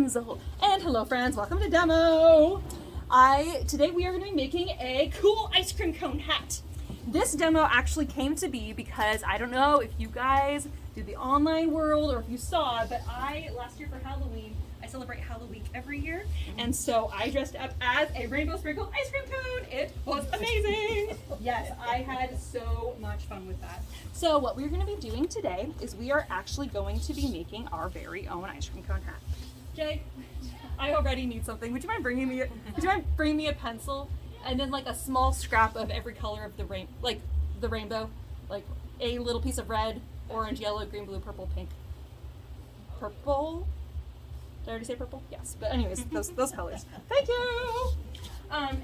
Rapunzel. And hello friends, welcome to demo. Today we are going to be making a cool ice cream cone hat. This demo actually came to be because I don't know if you guys do the online world or if you saw, but last year for Halloween, I celebrate Halloween every year, and so I dressed up as a rainbow sprinkled ice cream cone. It was amazing. Yes, I had so much fun with that. So what we're going to be doing today is we are actually going to be making our very own ice cream cone hat. Jay, I already need something. Would you mind bringing me a pencil and then like a small scrap of every color of the rainbow, like a little piece of red, orange, yellow, green, blue, purple, pink, purple. Did I already say purple? Yes. But anyways, those colors. Thank you.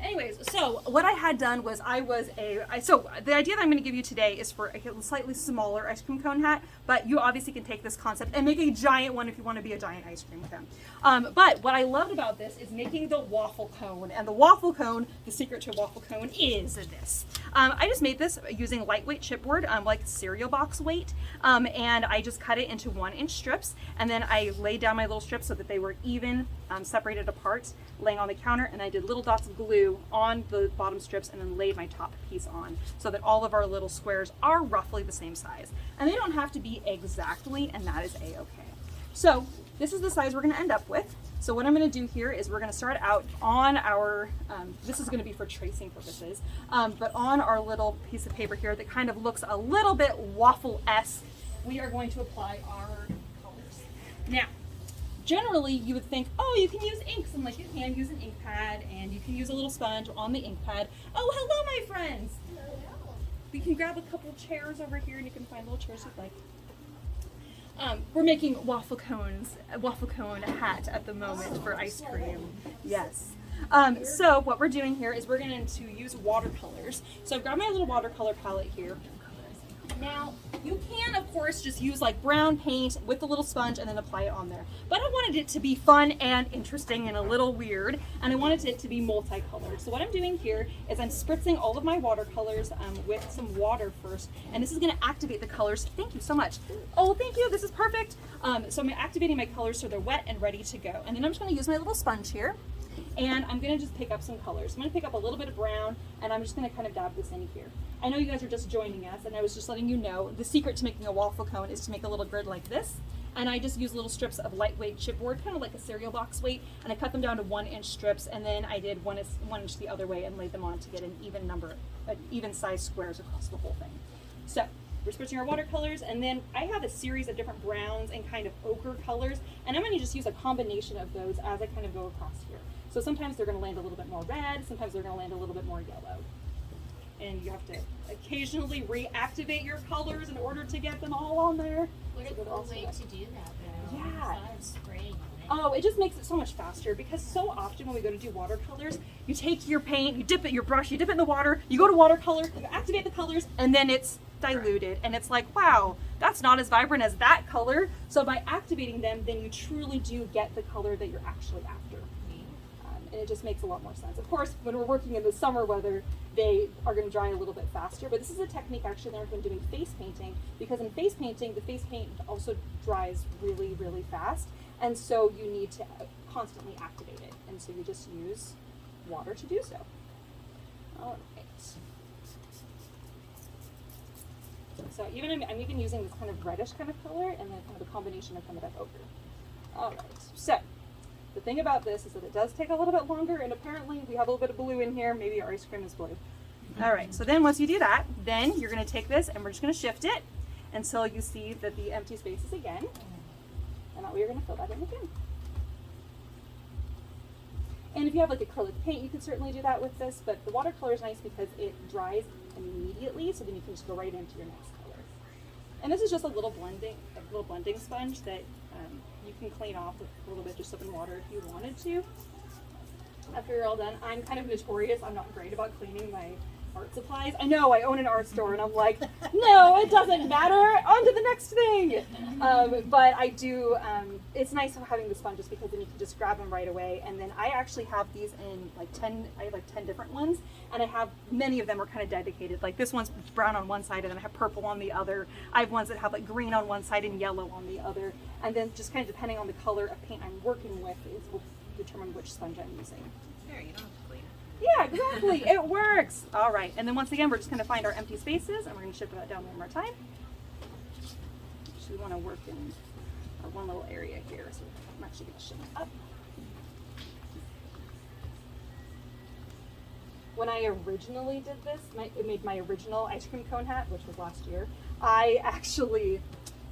Anyways, so what I had done was so the idea that I'm going to give you today is for a slightly smaller ice cream cone hat, but you obviously can take this concept and make a giant one if you want to be a giant ice cream cone. But what I loved about this is making the waffle cone, and the waffle cone, the secret to a waffle cone is this. I just made this using lightweight chipboard, like cereal box weight, and I just cut it into 1-inch strips, and then I laid down my little strips so that they were even, separated apart, laying on the counter, and I did little dots of glue on the bottom strips and then laid my top piece on so that all of our little squares are roughly the same size. And they don't have to be exactly, and that is a-okay. So this is the size we're going to end up with. So what I'm going to do here is we're going to start out on our, this is going to be for tracing purposes, but on our little piece of paper here that kind of looks a little bit waffle-esque, we are going to apply our colors. Now, generally you would think, oh, you can use inks, and like you can use an ink pad and you can use a little sponge on the ink pad. Oh, hello my friends. Hello. We can grab a couple chairs over here and you can find little chairs you'd like. We're making waffle cone hat at the moment for ice cream. Yes. So what we're doing here is we're going to use watercolors. So I've got my little watercolor palette here. Now, you can, of course, just use like brown paint with a little sponge and then apply it on there. But I wanted it to be fun and interesting and a little weird, and I wanted it to be multicolored. So what I'm doing here is I'm spritzing all of my watercolors with some water first, and this is going to activate the colors. Thank you so much. Oh, thank you. This is perfect. So I'm activating my colors so they're wet and ready to go. And then I'm just going to use my little sponge here, and I'm going to just pick up some colors. I'm going to pick up a little bit of brown, and I'm just going to kind of dab this in here. I know you guys are just joining us, and I was just letting you know the secret to making a waffle cone is to make a little grid like this. And I just use little strips of lightweight chipboard, kind of like a cereal box weight, and I cut them down to 1-inch strips, and then I did 1 inch the other way and laid them on to get an even size squares across the whole thing. So we're spritzing our watercolors, and then I have a series of different browns and kind of ochre colors, and I'm going to just use a combination of those as I kind of go across here. So sometimes they're going to land a little bit more red, sometimes they're going to land a little bit more yellow. And you have to occasionally reactivate your colors in order to get them all on there. What a cool way to do that, though. Yeah. Spraying on it. Oh, it just makes it so much faster, because so often when we go to do watercolors, you take your paint, you dip it, your brush, you dip it in the water, you go to watercolor, you activate the colors, and then it's diluted. And it's like, wow, that's not as vibrant as that color. So by activating them, then you truly do get the color that you're actually after. And it just makes a lot more sense. Of course, when we're working in the summer weather, they are going to dry a little bit faster, but this is a technique actually learned when doing face painting, because in face painting, the face paint also dries really, really fast, and so you need to constantly activate it, and so you just use water to do so. All right. So I'm even using this kind of reddish kind of color, and then kind of a combination of kind of that ochre. All right, so the thing about this is that it does take a little bit longer, and apparently we have a little bit of blue in here. Maybe our ice cream is blue. All right, so then once you do that, then you're going to take this and we're just going to shift it until you see that the empty space is again. And that way you're going to fill that in again. And if you have like acrylic paint, you can certainly do that with this, but the watercolor is nice because it dries immediately, so then you can just go right into your next color. And this is just a little blending sponge that you can clean off with a little bit of soap and water if you wanted to. After you're all done, I'm kind of notorious. I'm not great about cleaning my art supplies. I know, I own an art store, and I'm like, no, it doesn't matter. On to the next thing. But I do, it's nice having the sponges because then you can just grab them right away. And then I actually have these in like 10, I have like 10 different ones, and I have many of them are kind of dedicated. Like this one's brown on one side, and then I have purple on the other. I have ones that have like green on one side and yellow on the other. And then just kind of depending on the color of paint I'm working with will determine which sponge I'm using. There, you don't have to clean it. Yeah, exactly. It works. All right. And then once again, we're just going to find our empty spaces, and we're going to shift that down one more time. So we want to work in our one little area here. So I'm actually going to shift it up. When I originally did this, it made my original ice cream cone hat, which was last year, I actually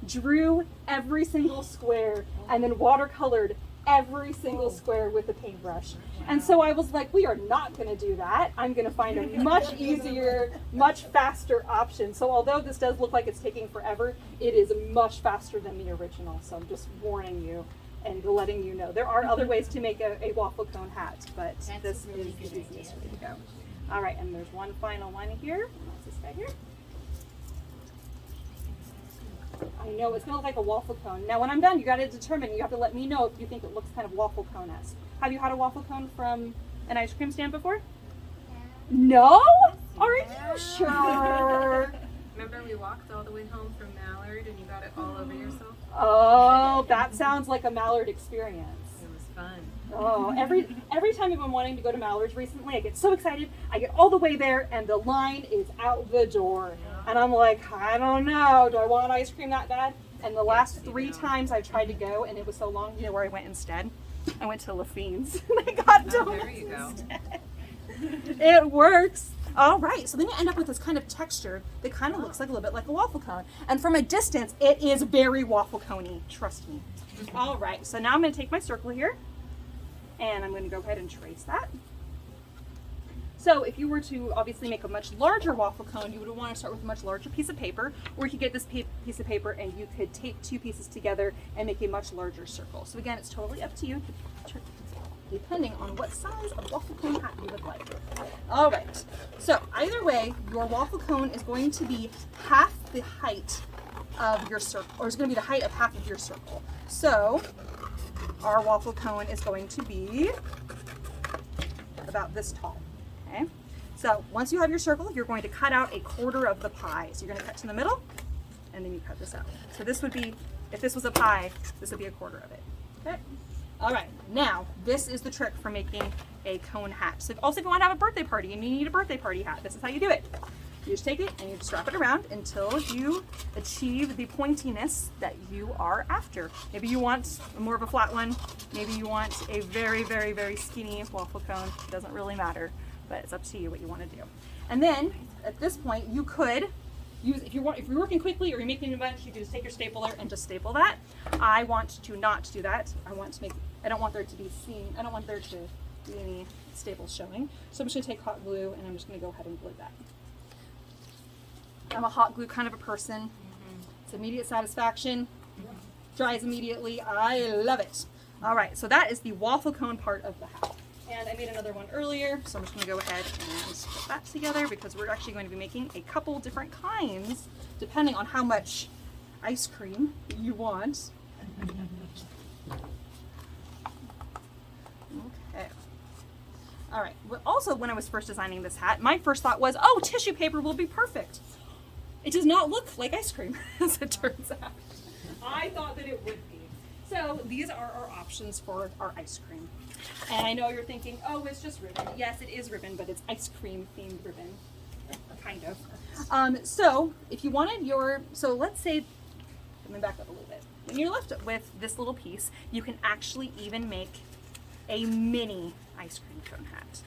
drew every single square and then watercolored every single square with a paintbrush. And so I was like, we are not going to do that. I'm going to find a much easier, much faster option. So although this does look like it's taking forever, it is much faster than the original. So I'm just warning you and letting you know. There are other ways to make a waffle cone hat, but this really is the good easiest idea. way to go. All right, and there's one final one here. That's this guy here. I know, it's gonna look like a waffle cone. Now when I'm done, you gotta determine, you have to let me know if you think it looks kind of waffle cone-esque. Have you had a waffle cone from an ice cream stand before? No? Are you sure? Remember we walked all the way home from Mallard and you got it all over yourself? Oh, that sounds like a Mallard experience. It was fun. Oh, every time I've been wanting to go to Mallard's recently, I get so excited. I get all the way there and the line is out the door. And I'm like, I don't know, do I want ice cream that bad? And the last 3 times I've tried to go and it was so long, you know where I went instead? I went to LaFine's and I got donuts There you go. instead. It works. All right, so then you end up with this kind of texture that kind of looks like a little bit like a waffle cone. And from a distance, it is very waffle coney, trust me. All right, so now I'm gonna take my circle here and I'm gonna go ahead and trace that. So if you were to obviously make a much larger waffle cone, you would want to start with a much larger piece of paper, or you could get this piece of paper and you could tape 2 pieces together and make a much larger circle. So again, it's totally up to you, depending on what size of waffle cone hat you would like. All right, so either way, your waffle cone is going to be half the height of your circle, or it's going to be the height of half of your circle. So our waffle cone is going to be about this tall. Okay, so once you have your circle, you're going to cut out 1/4 of the pie. So you're going to cut to the middle, and then you cut this out. So this would be, if this was a pie, this would be 1/4 of it. Okay. All right. Now this is the trick for making a cone hat. So also, if you want to have a birthday party and you need a birthday party hat, this is how you do it. You just take it and you just wrap it around until you achieve the pointiness that you are after. Maybe you want more of a flat one. Maybe you want a very, very, very skinny waffle cone. It doesn't really matter. But it's up to you what you want to do. And then at this point, you could use, if you're working quickly or you're making a bunch, you can just take your stapler and just staple that. I want to not do that. I don't want there to be seen, I don't want there to be any staples showing. So I'm just gonna take hot glue and I'm just gonna go ahead and glue that. I'm a hot glue kind of a person. It's immediate satisfaction, dries immediately. I love it. All right, so that is the waffle cone part of the hat. And I made another one earlier, so I'm just going to go ahead and put that together because we're actually going to be making a couple different kinds depending on how much ice cream you want. Okay. All right. Well, also, when I was first designing this hat, my first thought was, oh, tissue paper will be perfect. It does not look like ice cream, as it turns out. I thought that it would be. So these are our options for our ice cream. And I know you're thinking, oh, it's just ribbon. Yes, it is ribbon, but it's ice cream themed ribbon, kind of. So if you wanted so let's say, let me back up a little bit. When you're left with this little piece, you can actually even make a mini ice cream cone hat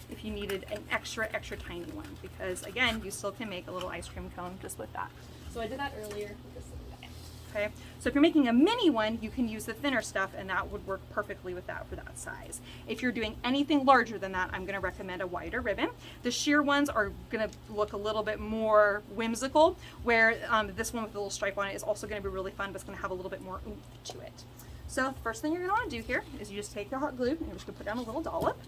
if you needed an extra tiny one, because again, you still can make a little ice cream cone just with that. So I did that earlier with this little guy. Okay, so if you're making a mini one, you can use the thinner stuff and that would work perfectly with that for that size. If you're doing anything larger than that, I'm going to recommend a wider ribbon. The sheer ones are going to look a little bit more whimsical, where this one with the little stripe on it is also going to be really fun, but it's going to have a little bit more oomph to it. So first thing you're going to want to do here is you just take your hot glue and you're just going to put down a little dollop.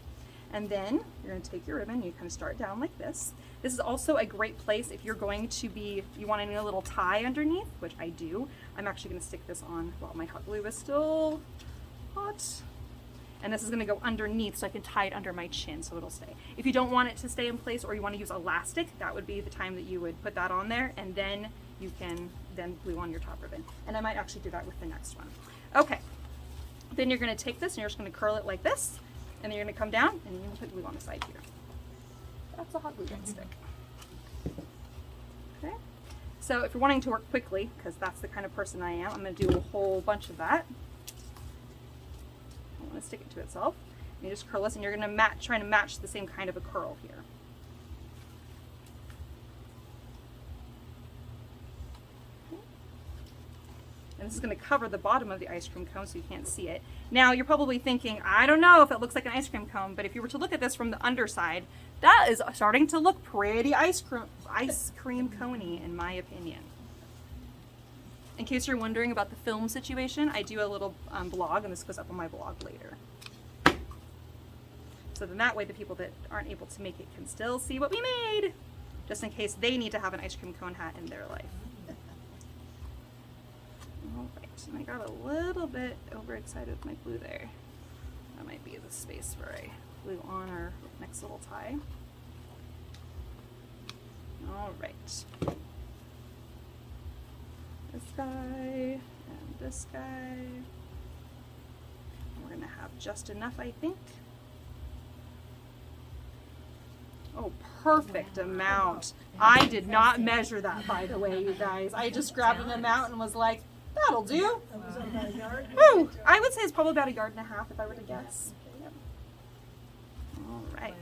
And then you're going to take your ribbon, you kind of start down like this. This is also a great place if you're going to be, you want to need a little tie underneath, which I do. I'm actually going to stick this on while my hot glue is still hot. And this is going to go underneath so I can tie it under my chin so it'll stay. If you don't want it to stay in place or you want to use elastic, that would be the time that you would put that on there, and then you can then glue on your top ribbon. And I might actually do that with the next one. Okay, then you're going to take this and you're just going to curl it like this, and then you're going to come down and you're going to put glue on the side here. That's a hot glue gun stick. Okay, so if you're wanting to work quickly, because that's the kind of person I am, I'm going to do a whole bunch of that. I want to stick it to itself. And you just curl this, and you're going to try to match the same kind of a curl here. And this is going to cover the bottom of the ice cream cone so you can't see it. Now you're probably thinking, I don't know if it looks like an ice cream cone, but if you were to look at this from the underside, that is starting to look pretty ice cream coney in my opinion. In case you're wondering about the film situation, I do a little blog, and this goes up on my blog later. So then that way the people that aren't able to make it can still see what we made, just in case they need to have an ice cream cone hat in their life. Alright, and I got a little bit overexcited with my glue there. That might be the space where I glue on our next little tie. Alright. This guy and this guy. We're going to have just enough, I think. Oh, perfect amount. I did not measure that, by the way, you guys. I just grabbed an amount and was like, that'll do. Woo! I would say it's probably about 1.5 yards if I were to guess. Yep. All right.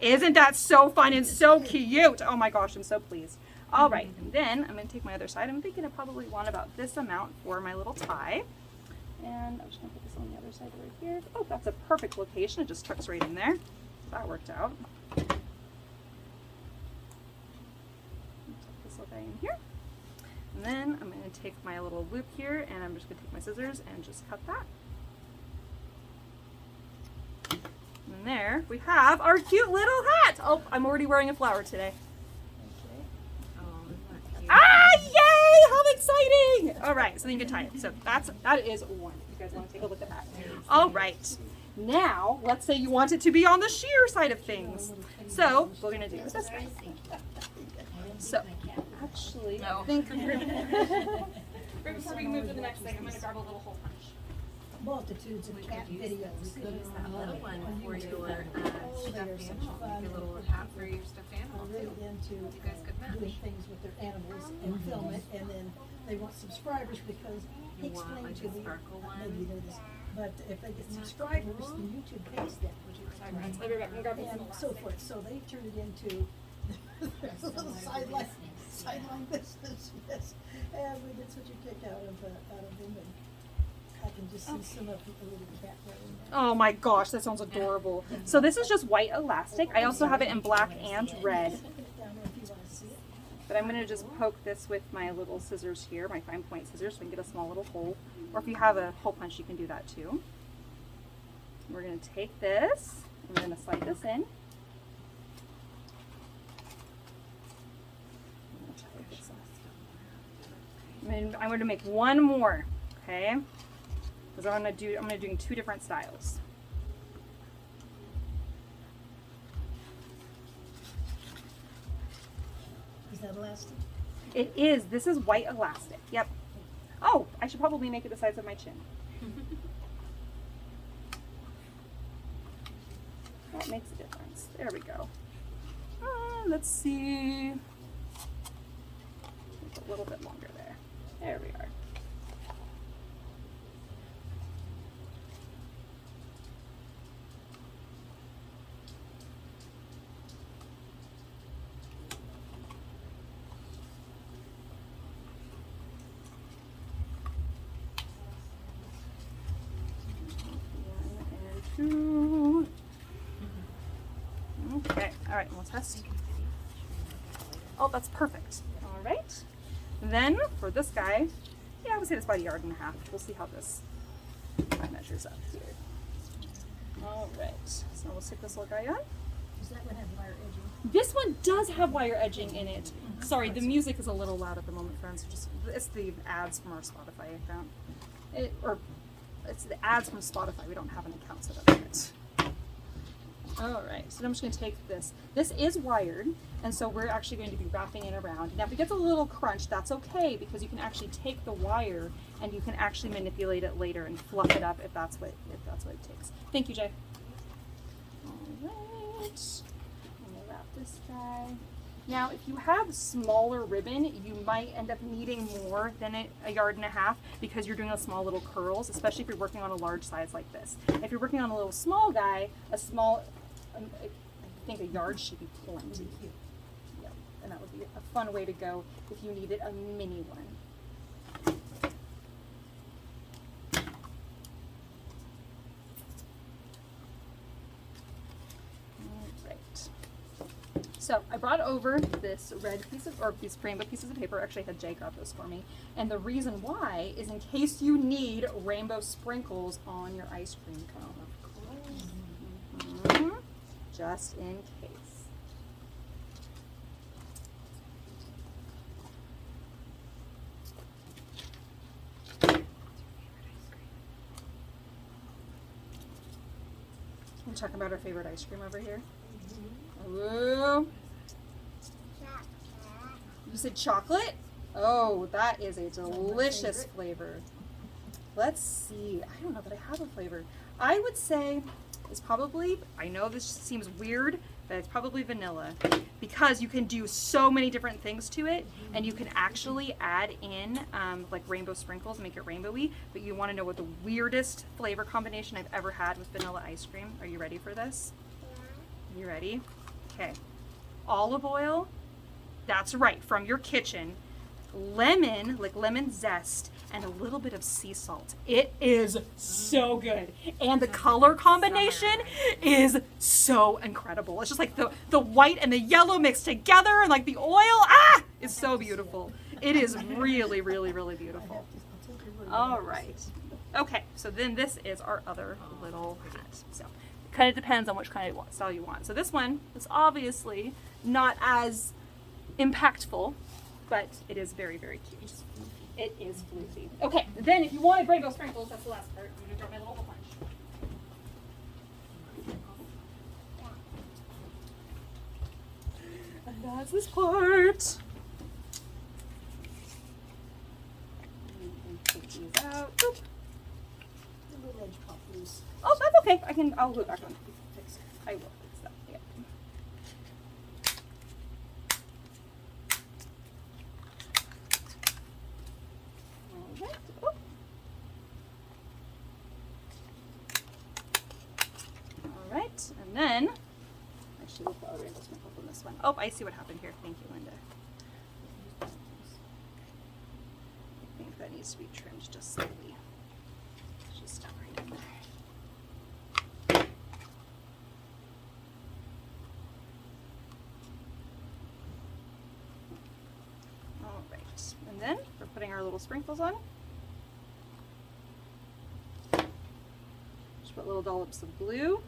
Isn't that so fun and so cute? Oh my gosh, I'm so pleased. All right, and then I'm going to take my other side. I'm thinking I probably want about this amount for my little tie. And I'm just going to put this on the other side right here. Oh, that's a perfect location. It just tucks right in there. That worked out. Tuck this little guy in here. And then I'm going to take my little loop here, and I'm just going to take my scissors and just cut that. And there we have our cute little hat. Oh, I'm already wearing a flower today. Ah, yay! How exciting! All right, so then you can tie it. So that is one. You guys want to take a look at that? All right. Now, let's say you want it to be on the sheer side of things. So we're gonna do it this way. So actually, I think right before we move to the next thing, I'm gonna grab a little hole punch. Multitudes of cat videos. Use that little one for your stuffed animal. Like a little hat for your stuffed animal Really too. into You guys could match. doing things with their animals and film it, and then they want subscribers because he You want, explained like, to a me, sparkle maybe you one? know this, but if they get subscribers, then YouTube pays them. Let me grab this And little so elastic. forth. So they turned it into there's a little sideline business. Yes. And we get such a kick out of them, and I can just see some of the little cat there. Oh my gosh, that sounds adorable. So this is just white elastic. I also have it in black and red. Put it down there if you want to see it. But I'm going to just poke this with my little scissors here, my fine point scissors, so I can get a small little hole. Or if you have a hole punch, you can do that too. We're going to take this, and we're going to slide this in. I'm going to make one more, okay? Because I'm going to do 2 different styles. Is that elastic? It is. This is white elastic. Yep. Oh, I should probably make it the size of my chin. That makes a difference. There we go. Let's see. Make it a little bit longer there. There we are. Two. Okay, all right, we'll test. Oh, that's perfect. All right. Then for this guy, yeah, I would say it's about 1.5 yards. We'll see how this measures up here. All right, so we'll stick this little guy on. Does that one have wire edging? This one does have wire edging in it. Sorry, the music is a little loud at the moment, friends. It's the ads from our Spotify account. It's the ads from Spotify. We don't have an account set up yet. All right, so I'm just going to take this. This is wired, and so we're actually going to be wrapping it around. Now, if it gets a little crunch, that's okay, because you can actually take the wire and you can actually manipulate it later and fluff it up if that's what it takes. Thank you, Jay. All right. I'm gonna wrap this guy. Now, if you have smaller ribbon, you might end up needing more than a yard and a half because you're doing a small little curls, especially if you're working on a large size like this. If you're working on a little small guy, I think a yard should be plenty. Yeah, and that would be a fun way to go if you needed a mini one. So I brought over this these rainbow pieces of paper. Actually, I had Jay grab those for me. And the reason why is in case you need rainbow sprinkles on your ice cream cone. Just in case. We're talking about our favorite ice cream over here. Ooh. You said chocolate? Oh, that is a delicious flavor. Let's see. I don't know that I have a flavor. I would say it's probably, I know this seems weird, but it's probably vanilla because you can do so many different things to it, and you can actually add in like rainbow sprinkles and make it rainbowy, but you want to know what the weirdest flavor combination I've ever had with vanilla ice cream. Are you ready for this? Yeah. You ready? Okay. Olive oil, that's right, from your kitchen. Lemon, like lemon zest, and a little bit of sea salt. It is so good. And the color combination is so incredible. It's just like the white and the yellow mixed together, and like the oil, is so beautiful. It is really, really, really beautiful. All right. Okay, so then this is our other little hat. So it kind of depends on which kind of style you want. So this one is obviously not as impactful, but it is very, very cute. It is floofy. Okay, then if you wanted rainbow sprinkles, that's the last part. I'm gonna drop my little hole punch. And that's this part. Take these out. Oop. The little edge popped loose. Oh, that's okay. I'll glue it back on. I will fix that. Yeah. Alright, and then, actually we'll put a rainbow sprinkle on this one. Oh, I see what happened here. Thank you, Linda. I think that needs to be trimmed just slightly. Just stuck right in there. Alright, and then we're putting our little sprinkles on. Just put little dollops of glue.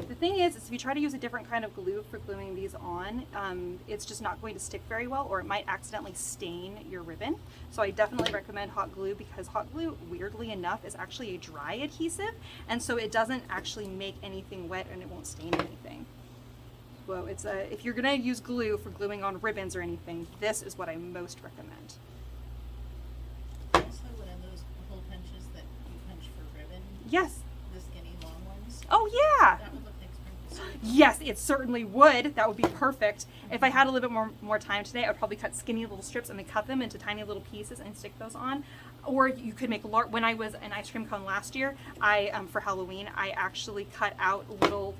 The thing is if you try to use a different kind of glue for gluing these on, it's just not going to stick very well, or it might accidentally stain your ribbon. So I definitely recommend hot glue, because hot glue, weirdly enough, is actually a dry adhesive, and so it doesn't actually make anything wet and it won't stain anything. Well, it's if you're gonna use glue for gluing on ribbons or anything, this is what I most recommend. Also, one of those hole punches that you punch for ribbon. Yes. The skinny long ones. Oh yeah. That would look like sprinkles. Yes, it certainly would. That would be perfect. If I had a little bit more time today, I would probably cut skinny little strips and then cut them into tiny little pieces and stick those on. Or you could make when I was an ice cream cone last year, I for Halloween, I actually cut out little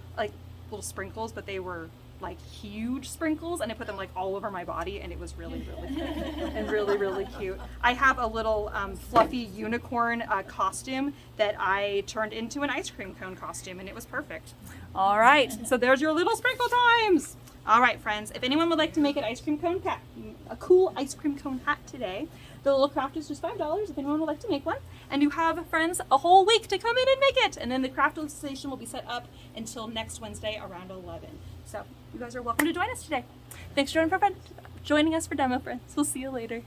sprinkles, but they were like huge sprinkles, and I put them like all over my body, and it was really, really cute and really, really cute. I have a little fluffy unicorn costume that I turned into an ice cream cone costume, and it was perfect. All right, so there's your little sprinkle times. All right, friends, if anyone would like to make an ice cream cone hat, a cool ice cream cone hat today, the little craft is just $5 if anyone would like to make one. And you have, friends, a whole week to come in and make it. And then the craft station will be set up until next Wednesday around 11. So you guys are welcome to join us today. Thanks for joining us for demo, friends. We'll see you later.